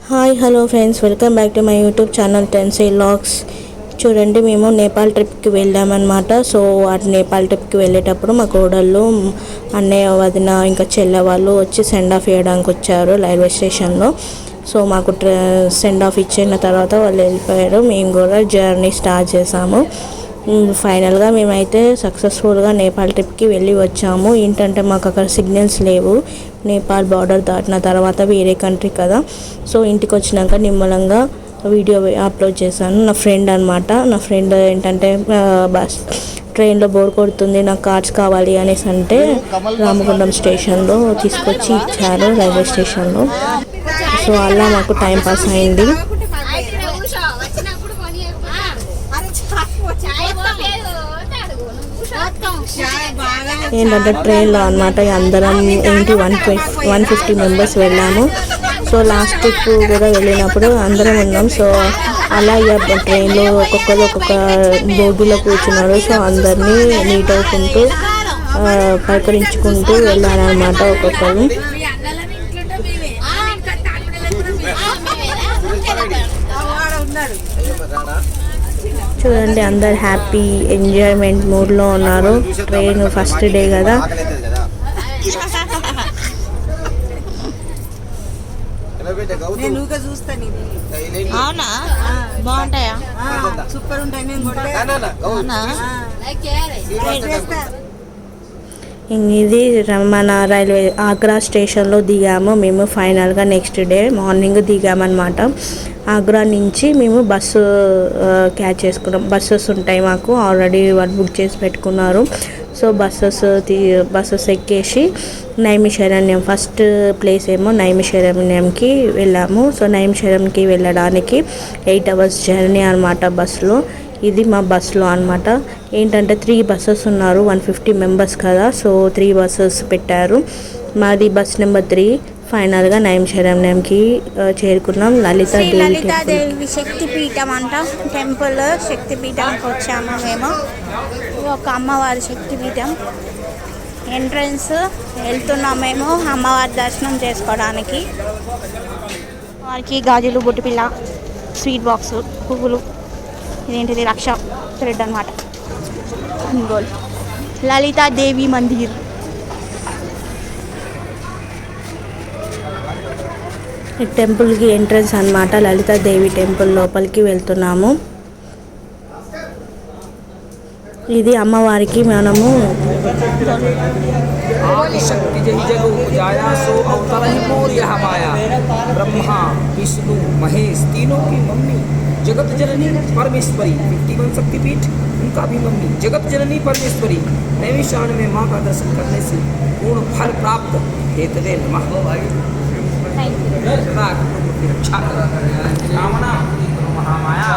Hi hello friends, welcome back to my YouTube channel Tennessee vlogs. చూడండి, మేము నేపాల్ ట్రిప్కి వెళ్ళామన్నమాట. సో ఆ నేపాల్ ట్రిప్కి వెళ్ళేటప్పుడు మా కోడళ్ళు, అన్నయ్య, వదిన, ఇంకా చెల్లె వాళ్ళు వచ్చి సెండ్ ఆఫ్ ఇవ్వడానికి వచ్చారు రైల్వే స్టేషన్లో. సో మాకు సెండ్ ఆఫ్ ఇచ్చిన తర్వాత వాళ్ళు వెళ్ళిపోయారు. మేము కూడా జర్నీ స్టార్ట్ చేసాము. ఫైనల్గా మేమైతే సక్సెస్ఫుల్గా నేపాల్ ట్రిప్కి వెళ్ళి వచ్చాము. ఏంటంటే మాకు అక్కడ సిగ్నల్స్ లేవు. నేపాల్ బార్డర్ దాటిన తర్వాత వేరే కంట్రీ కదా. సో ఇంటికి వచ్చినాక నిమ్మలంగా వీడియో అప్లోడ్ చేశాను. నా ఫ్రెండ్ అనమాట. నా ఫ్రెండ్ ఏంటంటే బస్ ట్రైన్లో బోర్ కొడుతుంది, నాకు కార్డ్స్ కావాలి అనేసి అంటే రామగుండం స్టేషన్లో తీసుకొచ్చి ఇచ్చారు, రైల్వే స్టేషన్లో. సో అలా మాకు టైం పాస్ అయింది. ఏంటంటే ట్రైన్లో అనమాట అందరం 150 మెంబర్స్ వెళ్ళాము. సో లాస్ట్ ట్రిప్ కూడా వెళ్ళినప్పుడు అందరం ఉన్నాం. సో అలా ట్రైన్లో ఒక్కొక్కరు ఒక్కొక్క బోగిలో కూర్చున్నారు. సో అందరినీ మీట్ అవుకుంటూ పలకరించుకుంటూ వెళ్ళారనమాట ఒక్కొక్కరు. చూడండి, అందరు హ్యాపీ ఎంజాయ్మెంట్ మూడ్లో ఉన్నారు. ట్రైన్ ఫస్ట్ డే కదా. అవునా, బాగుంటాయా? సూపర్ ఉంటాయి. ఇది మన రైల్వే ఆగ్రా స్టేషన్లో దిగాము మేము. ఫైనల్గా నెక్స్ట్ డే మార్నింగ్ దిగామన్నమాట. ఆగ్రా నుంచి మేము బస్సు క్యాచ్ చేసుకున్నాం. బస్సెస్ ఉంటాయి మాకు, ఆల్రెడీ వాళ్ళు బుక్ చేసి పెట్టుకున్నారు. సో బస్సెస్ ఎక్కేసి నైమిషారణ్యం ఫస్ట్ ప్లేస్ ఏమో నైమిషారణ్యంకి వెళ్ళాము. సో నైమిషారణ్యంకి వెళ్ళడానికి 8 hours జర్నీ అనమాట బస్సులో. ఇది మా బస్సులో అనమాట. ఏంటంటే 3 buses ఉన్నారు, 150 మెంబర్స్ కదా. సో 3 buses పెట్టారు. మాది బస్ నెంబర్ 3. ఫైనల్గా నైమిషారణ్యంకి చేరుకున్నాం. లలితాదేవి శక్తిపీఠం అంట, టెంపుల్ శక్తిపీఠంకి వచ్చాము మేము. ఒక అమ్మవారి శక్తిపీఠం ఎంట్రన్స్ వెళ్తున్నాం మేము అమ్మవారి దర్శనం చేసుకోవడానికి. వారికి గాజులు, బొట్టుపిల్ల, స్వీట్ బాక్స్, పువ్వులు, ఇదేంటిది రక్ష థ్రెడ్ అనమాట. లలితాదేవి మందిర్. టెంపుల్కి ఎంట్రన్స్ అనమాట. లలితాదేవి టెంపుల్ లోపలికి వెళ్తున్నాము. ఇది అమ్మవారికి మనము शक्ति जही जग उपजाया सो अवतर ही मोर यह माया ब्रह्मा विष्णु महेश तीनों की मम्मी जगत जननी परमेश्वरी 51 शक्तिपीठ उनका भी मम्मी जगत जननी परमेश्वरी। नैमिषारण्य में माँ का दर्शन करने से पूर्ण फल प्राप्त हेतवे नमः। रक्षा कामना महामाया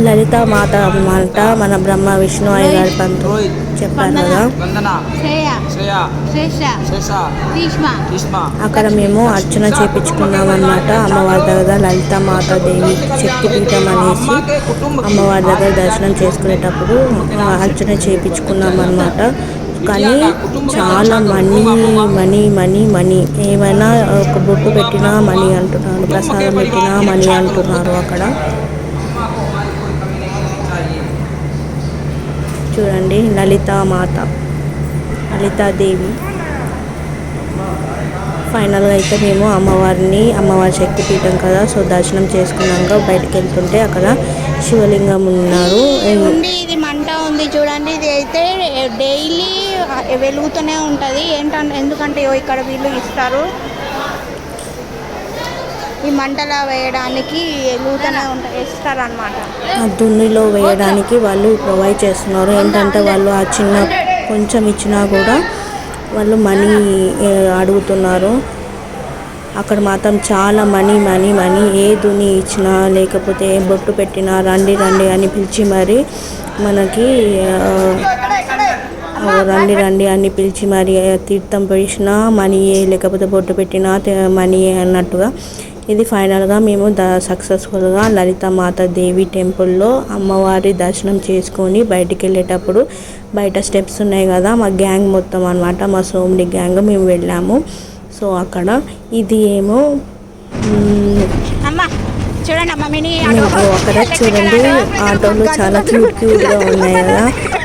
లలిత మాత అన్నమాట. మన బ్రహ్మ విష్ణు అయ్యగారి పంతు చెప్పారు కదా. అక్కడ మేము అర్చన చేపించుకున్నాం అన్నమాట. అమ్మవారి దగ్గర లలిత మాత దేవి శక్తిపీఠం అనేసి అమ్మవారి దగ్గర దర్శనం చేసుకునేటప్పుడు అర్చన చేపించుకున్నాం అన్నమాట. కానీ చాలా మనీ ఏమైనా ఒక బొట్టు పెట్టినా మనీ అంటున్నారు, ప్రసాదం పెట్టినా మనీ అంటున్నారు అక్కడ. చూడండి, లలితాదేవి. ఫైనల్గా అయితే మేము అమ్మవారి శక్తిపీఠం కదా. సో దర్శనం చేసుకున్నాక బయటకు వెళ్తుంటే అక్కడ శివలింగం ఉన్నారు. ఇది మంట ఉంది చూడండి. ఇది అయితే డైలీ వెలుగుతూనే ఉంటుంది. ఎందుకంటే ఇక్కడ వీళ్ళు ఇస్తారు ఈ మంటలా వేయడానికి, వెలుగుతూనే ఇస్తారు అన్నమాట. దున్నిలో వేయడానికి వాళ్ళు ప్రొవైడ్ చేస్తున్నారు. ఏంటంటే వాళ్ళు ఆ చిన్న కొంచెం ఇచ్చినా కూడా వాళ్ళు మనీ అడుగుతున్నారు. అక్కడ మాత్రం చాలా మనీ. ఏ దున్ని ఇచ్చినా లేకపోతే ఏ బొట్టు పెట్టినా రండి అని పిలిచి మరి మనకి రండి అని పిలిచి మరి తీర్థం పోసినా మనీయే, లేకపోతే బొట్టు పెట్టినా మనీయే అన్నట్టుగా. ఇది ఫైనల్గా మేము సక్సెస్ఫుల్గా లలితామాత దేవి టెంపుల్లో అమ్మవారి దర్శనం చేసుకొని బయటికి వెళ్ళేటప్పుడు బయట స్టెప్స్ ఉన్నాయి కదా, మా గ్యాంగ్ మొత్తం అనమాట, మా సోమ్ని గ్యాంగ్ మేము వెళ్ళాము. సో అక్కడ ఇది ఏమో అమ్మ చూడండి అమ్మ మినీ అక్కడ చూడండి ఆటోలు చాలా క్యూట్గా ఉన్నాయి కదా.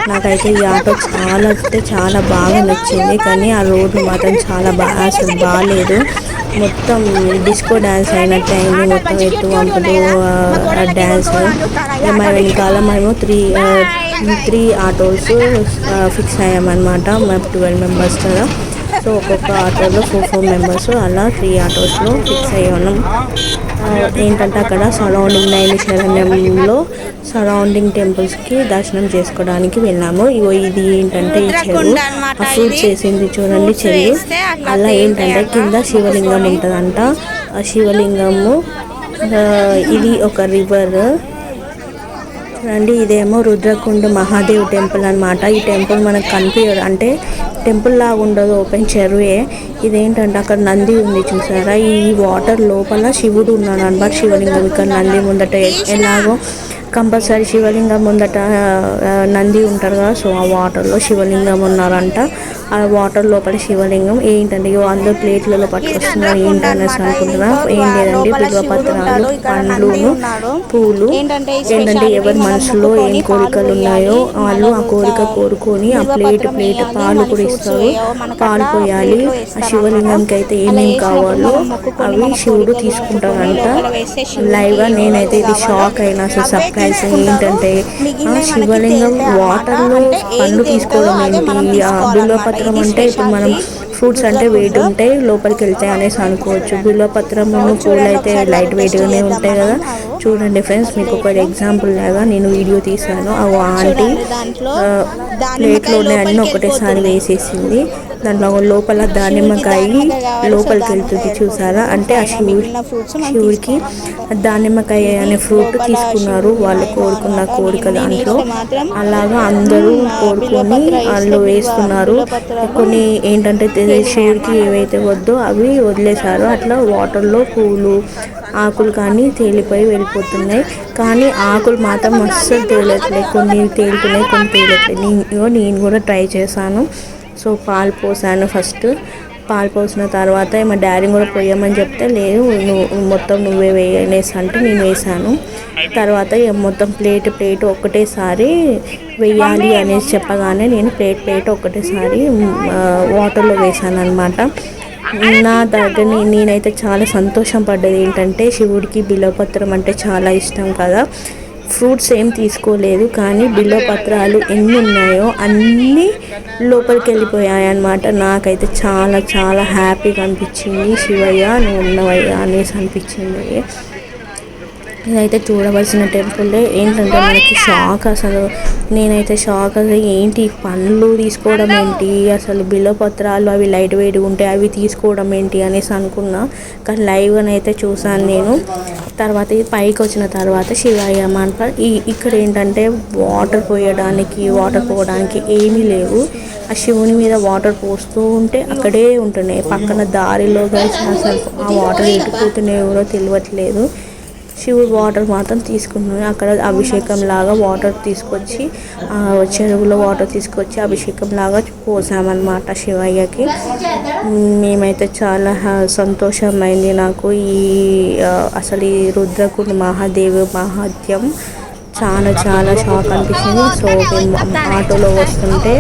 నాకైతే ఈ ఆటో చాలా అంటే చాలా బాగా నచ్చింది, కానీ ఆ రోడ్డు మాత్రం చాలా బాగా అసలు బాగాలేదు. మొత్తం డిస్కో డ్యాన్స్ అయినట్టు అయింది, మొత్తం ఎత్తు వంపులు డ్యాన్స్. మా వెనకాల మేము త్రీ ఆటోస్ ఫిక్స్ అయ్యామన్నమాట. మేము 12 మెంబర్స్ కదా, సో ఒక్కొక్క ఆటోలో 4 మెంబర్స్ అలా 3 ఆటోస్లో ఫిక్స్ అయ్యి ఉన్నాం. ఏంటంటే అక్కడ సరౌండింగ్ నైమిషారణ్యంలో సరౌండింగ్ టెంపుల్స్కి దర్శనం చేసుకోవడానికి వెళ్ళాము. ఇది ఏంటంటే ఈ చెరువు, ఆ ఫ్రూట్స్ వేసింది చూడండి చెరువు. అలా ఏంటంటే కింద శివలింగం ఉంటుందంట. ఆ శివలింగము ఇది ఒక రివర్ చూడండి. ఇదేమో రుద్రకుండ మహాదేవ్ టెంపుల్ అనమాట. ఈ టెంపుల్ మనకు కనిపించదు, అంటే టెంపుల్ లాగా ఉండదు, ఓపెన్ చెరువే. ఇదేంటంటే అక్కడ నంది ఉంది చూసారా, ఈ వాటర్ లోపల శివుడు ఉన్నాడు అనమాట. శివలింగం ఇక్కడ నంది ముందట ఎలాగో కంపల్సరీ శివలింగం ముందట నంది ఉంటారు కదా, సో ఆ వాటర్లో శివలింగం ఉన్నారంట. ఆ వాటర్ లోపల శివలింగం ఏంటంటే అందరూ ప్లేట్లలో పట్టుకొస్తున్నారు ఏంటనేసి అనుకుంటున్నా. ఏం లేదండి, బిల్వపత్రాలు, పండ్లును, పూలు. ఏంటంటే ఎవరి మనసులో ఏం కోరికలు ఉన్నాయో వాళ్ళు ఆ కోరిక కోరుకొని ఆ ప్లేట్ పాలు కూడా ఇస్తారు, పాలు పోయాలి. ఆ శివలింగంకి అయితే ఏమేమి కావాలో అవి శివుడు తీసుకుంటారంట. లైవ్గా నేనైతే ఇది షాక్ అయినా. అసలు సర్ప్రైజ్ ఏంటంటే శివలింగం వాటర్లో పండ్లు తీసుకోవడం ఏంటి, బిల్వపత్రం అంటే ఇప్పుడు మనం ఫ్రూట్స్ అంటే వెయిట్ ఉంటాయి లోపలికి వెళ్తాయి అనేసి అనుకోవచ్చు. బిల్వపత్రం పూలు అయితే లైట్ వెయిట్గానే ఉంటాయి కదా. చూడండి ఫ్రెండ్స్, మీకు ఒక ఎగ్జాంపుల్ లాగా నేను వీడియో తీసాను. ఆ ఆంటీ ప్లేట్లోనే అన్నీ ఒకటేసారి వేసేసింది. దాంట్లో లోపల దానిమ్మకాయ లోపలికి వెళ్తుంది చూసారా, అంటే ఆ శివుడికి దానిమ్మకాయ అనే ఫ్రూట్ తీసుకున్నారు వాళ్ళు కోరుకున్న కోరిక దాంట్లో. అలాగా అందరూ కోరుకొని వాళ్ళు వేస్తున్నారు. కొన్ని ఏంటంటే శివుడికి ఏవైతే వద్దో అవి వదిలేశారు. అట్లా వాటర్లో పూలు ఆకులు కానీ తేలిపోయి వెళ్ళిపోతున్నాయి, కానీ ఆకులు మాత్రం అస్సలు తేలట్లేదు. కొన్ని తేలుతున్నాయి, కొన్ని తేలట్లేదు. నేను కూడా ట్రై చేశాను. సో పాలు పోసాను. ఫస్ట్ పాలు పోసిన తర్వాత మా డాడీ కూడా పోయామని చెప్తే లేదు మొత్తం నువ్వే వేయనేసి అంటే నేను వేసాను. తర్వాత మొత్తం ప్లేట్ ఒక్కటేసారి వేయాలి అనేసి చెప్పగానే నేను ప్లేట్ ఒక్కటేసారి వాటర్లో వేసాను అనమాట. నా దగ్గర నేనైతే చాలా సంతోషం పడ్డది. ఏంటంటే శివుడికి బిల్వపత్రం అంటే చాలా ఇష్టం కదా. ఫ్రూట్స్ ఏం తీసుకోలేదు, కానీ బిల్వపత్రాలు ఎన్ని ఉన్నాయో అన్నీ లోపలికి వెళ్ళిపోయాయి అన్నమాట. నాకైతే చాలా చాలా హ్యాపీగా అనిపించింది. శివయ్య నువ్వు ఉన్నవయ్యా అనేసి అనిపించింది. ఇదైతే చూడవలసిన టెంపుల్. ఏంటంటే మనకి షాక్, అసలు నేనైతే షాక్. అసలు ఏంటి పండ్లు తీసుకోవడం ఏంటి, అసలు బిల్వపత్రాలు అవి లైట్ వెయిట్ ఉంటాయి అవి తీసుకోవడం ఏంటి అనేసి అనుకున్నా, కానీ లైవ్గా అయితే చూసాను నేను. తర్వాత ఇది పైకి వచ్చిన తర్వాత శివయ్య మంట. ఇక్కడ ఏంటంటే వాటర్ పోవడానికి ఏమీ లేవు. ఆ శివుని మీద వాటర్ పోస్తూ ఉంటే అక్కడే ఉంటున్నాయి పక్కన దారిలో. కలిసి అసలు ఆ వాటర్ ఎటుపోతున్నాయో కూడా తెలియట్లేదు. శివుడు వాటర్ మాత్రం తీసుకున్నాను. అక్కడ అభిషేకం లాగా వాటర్ తీసుకొచ్చి చెరువులో వాటర్ తీసుకొచ్చి అభిషేకం లాగా పోసామన్నమాట శివయ్యకి. మేమైతే చాలా సంతోషమైంది నాకు. అసలు ఈ రుద్రకుండ మహాదేవ్ మహాత్యం చాలా చాలా షాక్ అనిపించింది. సో మేము ఆటోలో వస్తుంటే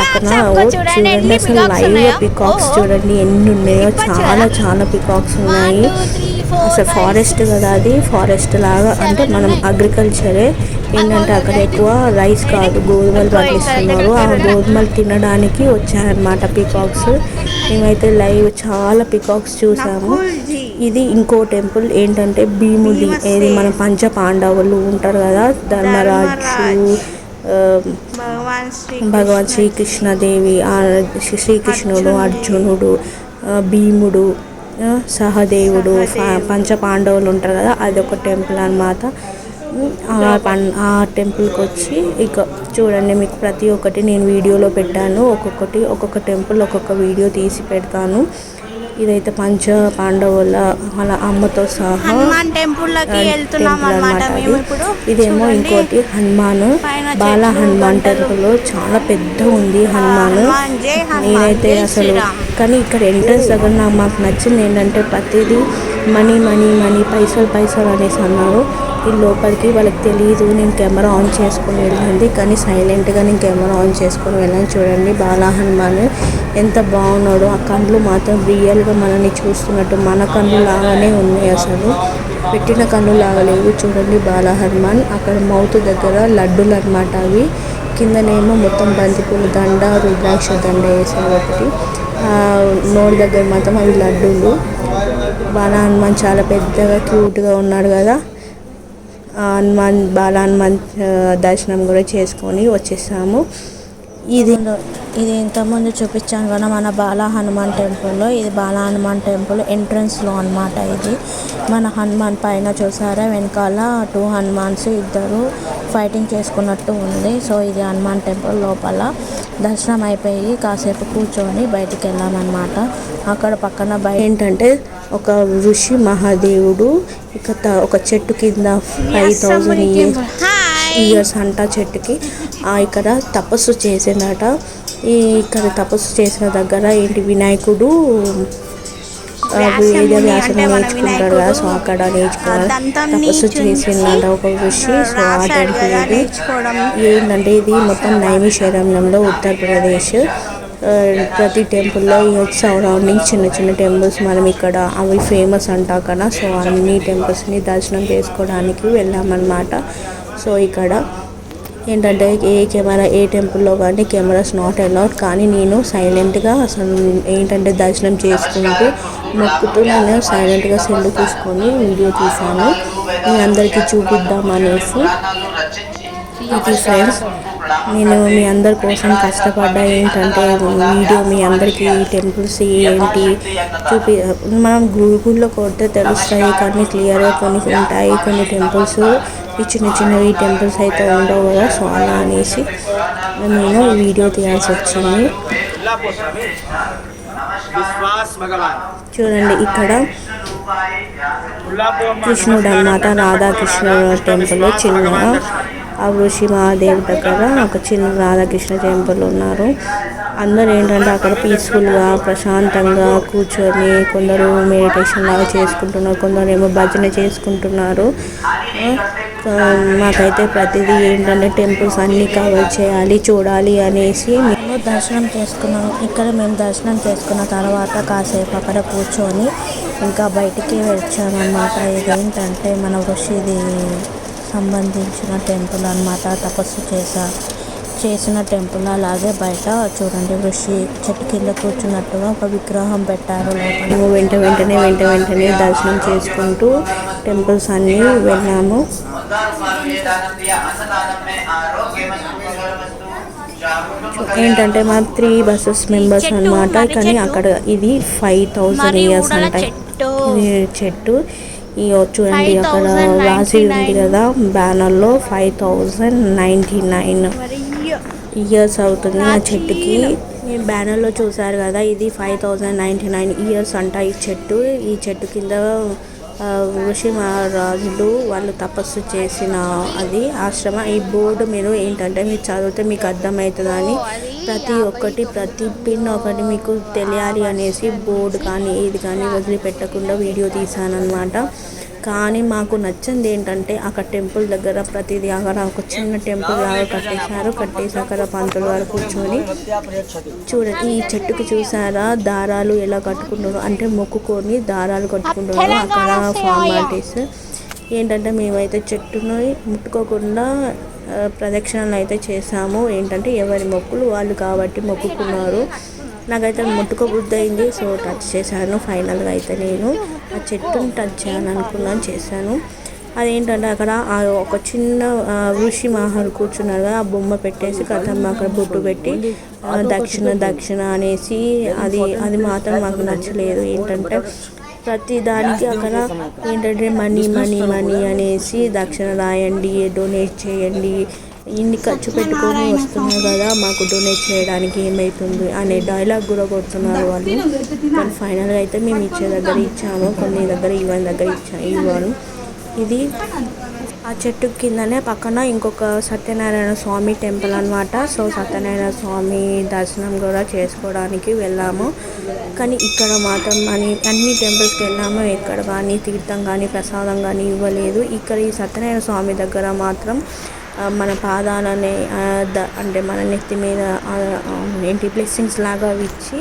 పక్కన చూడండి అసలు లైవ్గా పికాక్స్ చూడండి ఎన్ని ఉన్నాయో, చాలా చాలా పికాక్స్ ఉన్నాయి. అసలు ఫారెస్ట్ కదా, అది ఫారెస్ట్ లాగా అంటే మనం అగ్రికల్చరే. ఏంటంటే అక్కడ ఎక్కువ రైస్ కాదు గోధుమలు పండిస్తున్నారు. ఆ గోధుమలు తినడానికి వచ్చాయన్నమాట పికాక్స్. మేమైతే లైవ్ చాలా పికాక్స్ చూసాము. ఇది ఇంకో టెంపుల్ ఏంటంటే భీముడి, ఏది మన పంచ పాండవులు ఉంటారు కదా, ధర్మరాజు, భగవాన్ శ్రీకృష్ణదేవి, శ్రీకృష్ణుడు, అర్జునుడు, భీముడు, సహదేవుడు, పంచ పాండవులు ఉంటారు కదా, అదొక టెంపుల్ అన్నమాట. ఆ టెంపుల్కి వచ్చి ఇక చూడండి, మీకు ప్రతి ఒక్కటి నేను వీడియోలో పెట్టాను. ఒక్కొక్క టెంపుల్ ఒక్కొక్క వీడియో తీసి పెడతాను. ఇదైతే పంచ పాండవుల వాళ్ళ అమ్మతో సహా హనుమాన్ టెంపుల్కి వెళ్తున్నాం టెంపుల్ అన్నమాట అన్నమాట మేము అది. ఇప్పుడు. ఇదేమో చూడండి. ఇంకోటి హనుమాన్ పైన బాల చెట్లు, హనుమాన్ గంటలు. టెంపుల్ చాలా పెద్ద ఉంది హనుమాన్. హనుమాన్ జై హనుమాన్, నేనైతే జై అసలు శ్రీరామ్. కానీ ఇక్కడ ఎంట్రన్స్ దగ్గర మాకు నచ్చింది ఏంటంటే ప్రతిదీ మనీ మనీ మనీ పైసలు పైసలు అనేసి అన్నారు. ఈ లోపలికి వాళ్ళకి తెలియదు. నేను కెమెరా ఆన్ చేసుకొని వెళ్ళింది కానీ సైలెంట్గా నేను కెమెరా ఆన్ చేసుకొని వెళ్ళాను. చూడండి బాలా హనుమాన్ ఎంత బాగున్నాడో. ఆ కళ్ళు మాత్రం రియల్గా మనల్ని చూస్తున్నట్టు మన కళ్ళు లాగానే ఉన్నాయి. అసలు పెట్టిన కళ్ళు లాగలేవు. చూడండి బాలా హనుమాన్. అక్కడ మౌత్ దగ్గర లడ్డులు అన్నమాట అవి. కిందనేమో మొత్తం బంతిపూల దండ, రుద్రాక్ష దండ వేసారు ఒకటి. నోటి దగ్గర మాత్రం అవి లడ్డూలు. బాలా హనుమాన్ చాలా పెద్దగా క్యూట్గా ఉన్నాడు కదా. బాలా హనుమాన్ దర్శనం కూడా చేసుకొని వచ్చేసాము. ఇది ఇంతకుముందు చూపించాను కదా మన బాలా హనుమాన్ టెంపుల్లో. ఇది బాలా హనుమాన్ టెంపుల్ ఎంట్రన్స్లో అన్నమాట. ఇది మన హనుమాన్ పైన చూసారా వెనకాల 2 హనుమాన్స్ ఇద్దరు ఫైటింగ్ చేసుకున్నట్టు ఉంది. సో ఇది హనుమాన్ టెంపుల్ లోపల. దర్శనం అయిపోయి కాసేపు కూర్చొని బయటికి వెళ్ళామన్నమాట. అక్కడ పక్కన ఏంటంటే ఒక ఋషి మహాదేవుడు ఒక చెట్టు కింద 5000 ఇయర్స్ అంట చెట్టుకి ఇక్కడ తపస్సు చేసిందట. ఇక్కడ తపస్సు చేసిన దగ్గర ఏంటి వినాయకుడు వేద వ్యాసం నేర్చుకుంటాడు కదా. సో అక్కడ నేర్చుకున్నాడు తపస్సు చేసిందంట ఒక ఋషి. సో ఆ టెంపుల్ ఇది ఏంటంటే ఇది మొత్తం నైమిషారణ్యంలో ఉత్తరప్రదేశ్. ప్రతి టెంపుల్లో సరౌండింగ్ చిన్న చిన్న టెంపుల్స్ మనం ఇక్కడ అవి ఫేమస్ అంట అక్కడ. సో అన్ని టెంపుల్స్ని దర్శనం చేసుకోవడానికి వెళ్ళామన్నమాట. సో ఇక్కడ ఏంటంటే ఏ టెంపుల్లో కానీ కెమెరాస్ నాట్ అలౌడ్. కానీ నేను సైలెంట్గా అసలు ఏంటంటే దర్శనం చేసుకుంటూ మొక్కుతూ నేను సైలెంట్గా సెల్ తీసుకొని వీడియో తీశాను మీ అందరికీ చూపిద్దామనేసి. ఇది ఫ్రెండ్స్ నేను మీ అందరి కోసం కష్టపడ్డా. ఏంటంటే వీడియో మీ అందరికీ టెంపుల్స్ ఏంటి మనం గూగుల్లో కొడితే తెలుస్తాయి కానీ క్లియర్గా కొన్ని ఉంటాయి. కొన్ని టెంపుల్స్ ఈ చిన్న చిన్నవి టెంపుల్స్ అయితే ఉండవు కదా. సో అలా అనేసి నేను వీడియో తీయాల్సి వచ్చింది. చూడండి ఇక్కడ కృష్ణుడు అన్నమాట. రాధాకృష్ణ టెంపుల్ చిన్నగా ఆ ఋషి మహాదేవ్ దగ్గర ఒక చిన్న రాధాకృష్ణ టెంపుల్ ఉన్నారు. అందరూ ఏంటంటే అక్కడ పీస్ఫుల్గా ప్రశాంతంగా కూర్చొని కొందరు మెడిటేషన్ లాగా చేసుకుంటున్నారు, కొందరు ఏమో భజన చేసుకుంటున్నారు. మాకైతే ప్రతిదీ ఏంటంటే టెంపుల్స్ అన్నీ కవర్ చేయాలి చూడాలి అనేసి మేము దర్శనం చేసుకున్నాము. ఇక్కడ మేము దర్శనం చేసుకున్న తర్వాత కాసేపు అక్కడ కూర్చొని ఇంకా బయటికి వచ్చామన్నమాట. ఇదేంటంటే మన ఋషిది సంబంధించిన టెంపుల్ అన్నమాట. తపస్సు చేసిన టెంపుల్. అలాగే బయట చూడండి ఋషి చెట్టు కింద కూర్చున్నట్టుగా ఒక విగ్రహం పెట్టారు. లోపల వెంట వెంటనే దర్శనం చేసుకుంటూ టెంపుల్స్ అన్నీ వెళ్ళాము. ఏంటంటే మనం 3 బస్సెస్ మెంబర్స్ అన్నమాట. కానీ అక్కడ ఇది 5000 ఇయర్స్ అంట చెట్టు. చూడండి అక్కడ రాసి ఉంది కదా బ్యానర్లో 5099 ఇయర్స్ అవుతుంది ఆ చెట్టుకి. బ్యానర్లో చూసారు కదా ఇది 5099 ఇయర్స్ అంట ఈ చెట్టు. ఈ చెట్టు కింద ఋషి మహారాజులు వాళ్ళు తపస్సు చేసిన అది ఆశ్రమ. ఈ బోర్డు మీరు ఏంటంటే మీరు చదివితే మీకు అర్థమవుతుందని ప్రతి పిన్ ఒకటి మీకు తెలియాలి అనేసి బోర్డు కానీ ఏది కానీ వదిలిపెట్టకుండా వీడియో తీశానన్నమాట. కానీ మాకు నచ్చింది ఏంటంటే అక్కడ టెంపుల్ దగ్గర ప్రతిదీ అక్కడ ఒక చిన్న టెంపుల్ లాగా కట్టేసి అక్కడ పంతులు వారు కూర్చొని చూడండి ఈ చెట్టుకి చూసారా దారాలు ఎలా కట్టుకుంటున్నారు అంటే మొక్కుకొని దారాలు కట్టుకుంటున్నారు. అక్కడ ఫార్మాలిటీస్ ఏంటంటే మేమైతే చెట్టును ముట్టుకోకుండా ప్రదక్షిణలు అయితే చేసాము. ఏంటంటే ఎవరి మొక్కులు వాళ్ళు కాబట్టి మొక్కుకున్నారు. నాకైతే ముట్టుకోబుద్ధి అయింది. సో టచ్ చేశాను. ఫైనల్గా అయితే నేను ఆ చెట్టుని టచ్ చేయాలనుకున్నాను చేశాను. అదేంటంటే అక్కడ ఒక చిన్న ఋషి మహారు కూర్చున్నారు కదా ఆ బొమ్మ పెట్టేసి కథమ్మ అక్కడ బొట్టు పెట్టి దక్షిణ అనేసి అది మాత్రం మాకు నచ్చలేదు. ఏంటంటే ప్రతి దానికి అక్కడ ఏంటంటే మనీ అనేసి దక్షిణ రాయండి, డొనేట్ చేయండి, ఇన్ని ఖర్చు పెట్టుకొని వస్తున్నారు కదా, మాకు డొనేట్ చేయడానికి ఏమవుతుంది అనే డైలాగ్ కూడా కొడుతున్నారు వాళ్ళు. కానీ ఫైనల్గా అయితే మేము ఇచ్చే దగ్గర ఇచ్చాము, కొన్ని దగ్గర ఈవెన్ దగ్గర ఇవ్వను. ఇది ఆ చెట్టు కిందనే పక్కన ఇంకొక సత్యనారాయణ స్వామి టెంపుల్ అనమాట. సో సత్యనారాయణ స్వామి దర్శనం కూడా చేసుకోవడానికి వెళ్ళాము. కానీ ఇక్కడ మాత్రం అన్ని టెంపుల్స్కి వెళ్ళాము, ఎక్కడ కానీ తీర్థం కానీ ప్రసాదం కానీ ఇవ్వలేదు. ఇక్కడ ఈ సత్యనారాయణ స్వామి దగ్గర మాత్రం మన పాదాలని అంటే మన నెత్తి మీద ఏంటి బ్లెస్సింగ్స్ లాగా ఇచ్చి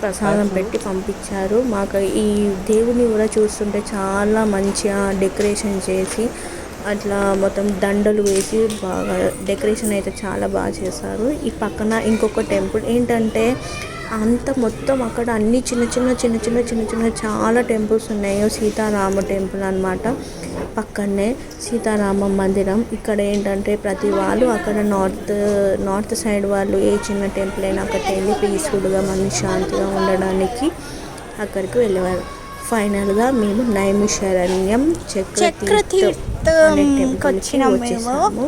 ప్రసాదం పెట్టి పంపించారు. మాకు ఈ దేవుని కూడా చూస్తుంటే చాలా మంచిగా డెకరేషన్ చేసి అట్లా మొత్తం దండలు వేసి బాగా డెకరేషన్ అయితే చాలా బాగా చేశారు. ఈ పక్కన ఇంకొక టెంపుల్ ఏంటంటే అంత మొత్తం అక్కడ అన్ని చిన్న చాలా టెంపుల్స్ ఉన్నాయి. సీతారామ టెంపుల్ అనమాట, పక్కనే సీతారామ మందిరం. ఇక్కడ ఏంటంటే ప్రతి వాళ్ళు అక్కడ నార్త్ సైడ్ వాళ్ళు ఏ చిన్న టెంపుల్ అయినా అక్కడికి వెళ్ళి పీస్ఫుల్గా మనశ్శాంతిగా ఉండడానికి అక్కడికి వెళ్ళేవారు. ఫైనల్గా మేము నైమిషారణ్యం చక్రతీర్థం అనే టెంపుల్కి వచ్చేసాము.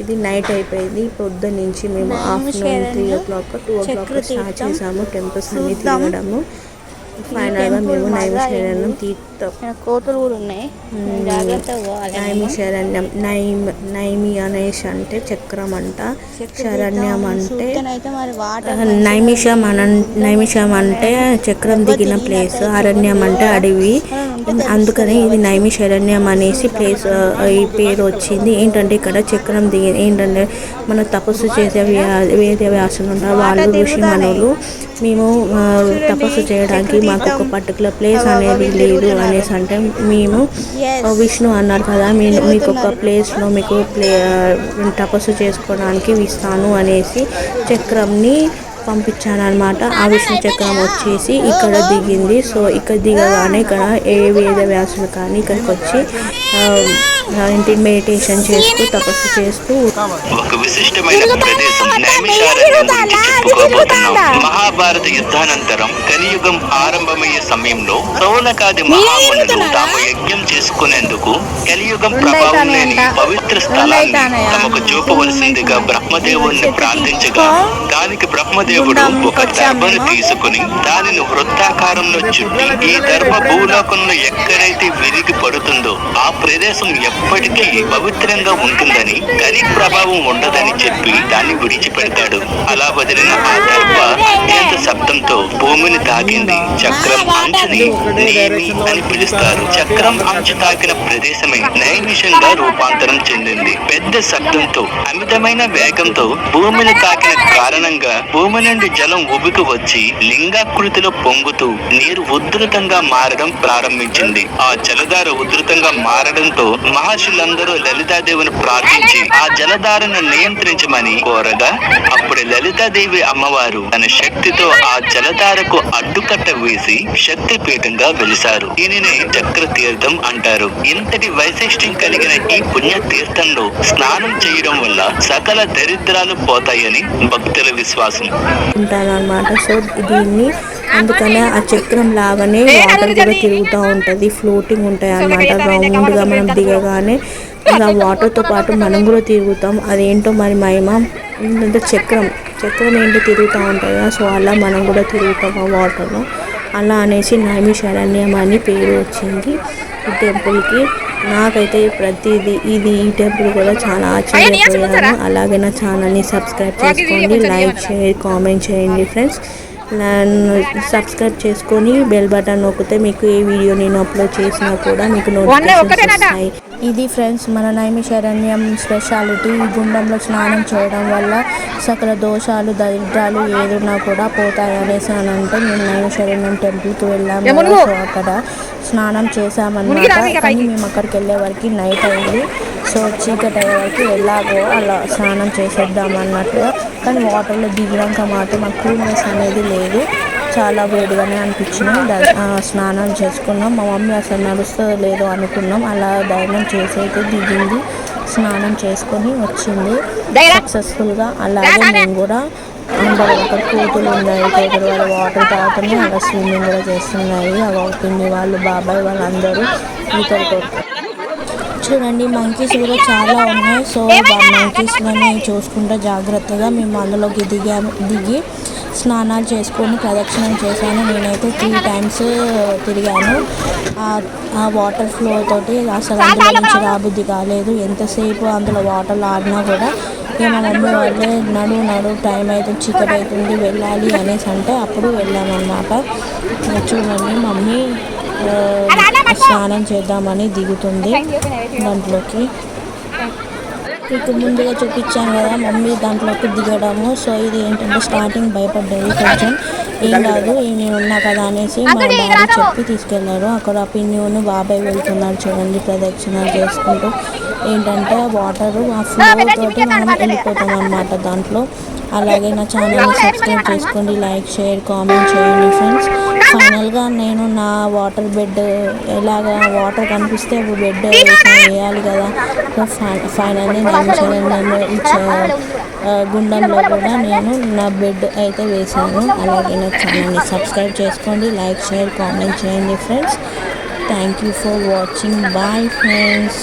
ఇది నైట్ అయిపోయింది. పొద్దున్న నుంచి మేము ఆఫ్టర్నూన్ 3 o'clock 2 o'clock స్టార్ట్ చేసాము టెంపుల్స్ అన్ని తిరగడము. ఫైనల్గా మేము నైమిషారణ్యం తీర్థం కోతులు కూడా ఉన్నాయి, నైమిషారణ్యం నైమి అనేసి అంటే చక్రం అంట, శరణ్యం అంటే నైమిషం అంటే చక్రం దిగిన ప్లేస్, అరణ్యం అంటే అడవి. అందుకని ఇది నైమిషారణ్యం అనేసి ప్లేస్ ఈ పేరు వచ్చింది. ఏంటంటే ఇక్కడ చక్రం దిగి ఏంటంటే మన తపస్సు చేసే వేద వ్యాసులు ఉంటారు, వాళ్ళు ఋషిమనులు. మేము తపస్సు చేయడానికి మాకు ఒక పర్టికులర్ ప్లేస్ అనేది లేదు అనేసి అంటే మేము విష్ణు అన్నారు కదా, మీకు ఒక ప్లేస్లో మీకు తపస్సు చేసుకోవడానికి ఇస్తాను అనేసి చక్రంని పంపించాను అనమాట. ఆ విష్ణు చక్రం వచ్చేసి ఇక్కడ దిగింది. సో ఇక్కడ దిగగానే ఇక్కడ ఏ వేద వ్యాసులు కానీ ఇక్కడికి వచ్చి ఇంటి మెడిటేషన్ చేస్తూ తపస్సు చేస్తూ ఒక విశిష్టమైన ప్రదేశం నైమిషారణ్యం గురించి చెప్పుకోబోతున్నాం. మహాభారత యుద్ధానంతరం కలియుగం ఆరంభమయ్యే సమయంలో సౌనకాది మహామునులు తాము యజ్ఞం చేసుకునేందుకు కలియుగం ప్రభావం లేని పవిత్ర స్థలాన్ని తమకు చూపవలసిందిగా బ్రహ్మదేవుణ్ణి ప్రార్థించగా దానికి బ్రహ్మదేవుడు ఒక దర్భను తీసుకుని దానిని వృత్తాకారంలో చుట్టి ఈ దర్భ భూలోకంలో ఎక్కడైతే విరిగి పడుతుందో ఆ ప్రదేశం ఎప్పటికీ పవిత్రంగా ఉంటుందని, కలి ప్రభావం ఉండదని చెప్పి దాన్ని విడిచిపెడతాడు. అలా వదిలిన ఆ దర్భ అత్యంత శబ్దంతో భూమిని తాకింది. చక్రం అంచుని నేమి అని పిలుస్తారు. చక్రం అంచు తాకిన ప్రదేశమే నైమిషంగా రూపాంతరం చెందింది. పెద్ద శబ్దంతో అమితమైన వేగంతో భూమిని తాకిన కారణంగా భూమి నుండి జలం ఉబికి వచ్చి లింగాకృతిలో పొంగుతూ నీరు ఉధృతంగా మారడం ప్రారంభించింది. ఆ జలధార ఉధృతంగా మారడంతో మహర్షులందరూ లలితాదేవిని ప్రార్థించి ఆ జలధారను నియంత్రించమని కోరగా అప్పుడు లలితాదేవి అమ్మవారు తన శక్తితో ఆ జలధారకు అడ్డుకట్ట వేసి శక్తిపీఠంగా వెలిశారు. దీనిని చక్ర తీర్థం అంటారు. ఇంతటి వైశిష్ట్యం కలిగిన ఈ పుణ్య తీర్థంలో స్నానం చేయడం వల్ల సకల దరిద్రాలు పోతాయని భక్తుల విశ్వాసం ఉంటారన్నమాట. సో దీన్ని అందుకనే ఆ చక్రం లాగానే వాటర్ కూడా తిరుగుతూ ఉంటుంది, ఫ్లోటింగ్ ఉంటాయి అన్నమాట. రౌండ్గా మనం దిగగానే ఇంకా వాటర్తో పాటు మనం కూడా తిరుగుతాం. అదేంటో మరి మహిమ ఏంటంటే చక్రం ఏంటో తిరుగుతూ ఉంటుంది కదా, సో అలా మనం కూడా తిరుగుతాం ఆ వాటర్లో. అలా అనేసి నైమిషారణ్యం అని పేరు వచ్చింది ఈ టెంపుల్కి. నాకైతే ప్రతిదీ ఈ టెంపుల్ కూడా చాలా ఆశ్చర్యపోయాను. అలాగే నా ఛానల్ని సబ్స్క్రైబ్ చేసుకోండి, లైక్ చేయండి, కామెంట్ చేయండి ఫ్రెండ్స్. సబ్స్క్రైబ్ చేసుకొని బెల్ బటన్ నొక్కితే మీకు ఏ వీడియో నేను అప్లోడ్ చేసినా కూడా మీకు నోటిఫికేషన్స్ వస్తాయి. ఇది ఫ్రెండ్స్ మన నైమిషారణ్యం స్పెషాలిటీ. ఈ గుండంలో స్నానం చేయడం వల్ల సకల దోషాలు దరిద్రాలు ఏదున్నా కూడా పోతాయి అనేసి అని అంటే మేము నైమిషారణ్యం టెంపుల్కి వెళ్ళాము. సో అక్కడ స్నానం చేసామన్నమాట. కానీ మేము అక్కడికి వెళ్ళే వరకు నైట్ అయింది. సో చీకటి అయ్యే వరకు ఎలాగో అలా స్నానం చేసేద్దాం అన్నట్టుగా. కానీ వాటర్లో దిగినాక మాత్రం మాకు కూల్నెస్ అనేది లేదు, చాలా వేడిగానే అనిపించింది. స్నానం చేసుకున్నాం. మా మమ్మీ అసలు నడుస్తుందో లేదో అనుకున్నాం. అలా ధైర్యం చేసి అయితే దిగింది, స్నానం చేసుకొని వచ్చింది సక్సెస్ఫుల్గా. అలాగే మేము కూడా అందరూ అక్కడ కోతులు ఉన్నాయి, కోతులు వాళ్ళు వాటర్ తాగుతున్నాయి, అలా స్విమ్మింగ్ కూడా చేస్తున్నాయి. అవి పిన్ని వాళ్ళు బాబాయ్ వాళ్ళందరూ ఈతలు కొడుతారు. చూడండి మంకీస్ కూడా చాలా ఉన్నాయి. సో మంకీస్లని చూసుకుంటూ జాగ్రత్తగా మేము అందులోకి దిగి స్నానాలు చేసుకొని ప్రదక్షిణం చేశాను. నేనైతే 3 times తిరిగాను. ఆ వాటర్ ఫ్లో తోటి అసలు అందులో నుంచి రాబుద్ది కాలేదు. ఎంతసేపు అందులో వాటర్లో ఆడినా కూడా మా మమ్మీ వాళ్ళే నడు టైం అయితే చీకటి అవుతుంది వెళ్ళాలి అనేసి అంటే అప్పుడు వెళ్ళామన్నమాట. చూడండి మమ్మీ స్నానం చేద్దామని దిగుతుంది దాంట్లోకి. మీకు ముందుగా చూపించాను కదా మమ్మీ దాంట్లోకి దిగడము. సో ఇది ఏంటంటే స్టార్టింగ్ భయపడ్డది కొంచెం, ఏం కాదు నేను ఉన్నా కదా అనేసి మా డాడీ చెప్పి తీసుకెళ్లారు. అక్కడ పిన్నిను బాబాయ్ వెళ్తున్నారు చూడండి ప్రదక్షిణాలు చేసుకుంటూ. ఏంటంటే వాటర్ ఆ ఫ్లో తోటి మనం వెళ్ళిపోతాం అన్నమాట దాంట్లో. అలాగే నా ఛానల్ని సబ్స్క్రైబ్ చేసుకోండి, లైక్ షేర్ కామెంట్ చేయండి ఫ్రెండ్స్. ఫైనల్గా నేను నా వాటర్ బెడ్ ఎలాగా వాటర్ కనిపిస్తే అప్పుడు బెడ్ వేయాలి కదా. ఫైనల్లీ గుండంలో కూడా నేను నా బెడ్ అయితే వేశాను. అలాగే నా ఛానల్ని సబ్స్క్రైబ్ చేసుకోండి, లైక్ షేర్ కామెంట్ చేయండి friends. Thank you for watching. Bye friends.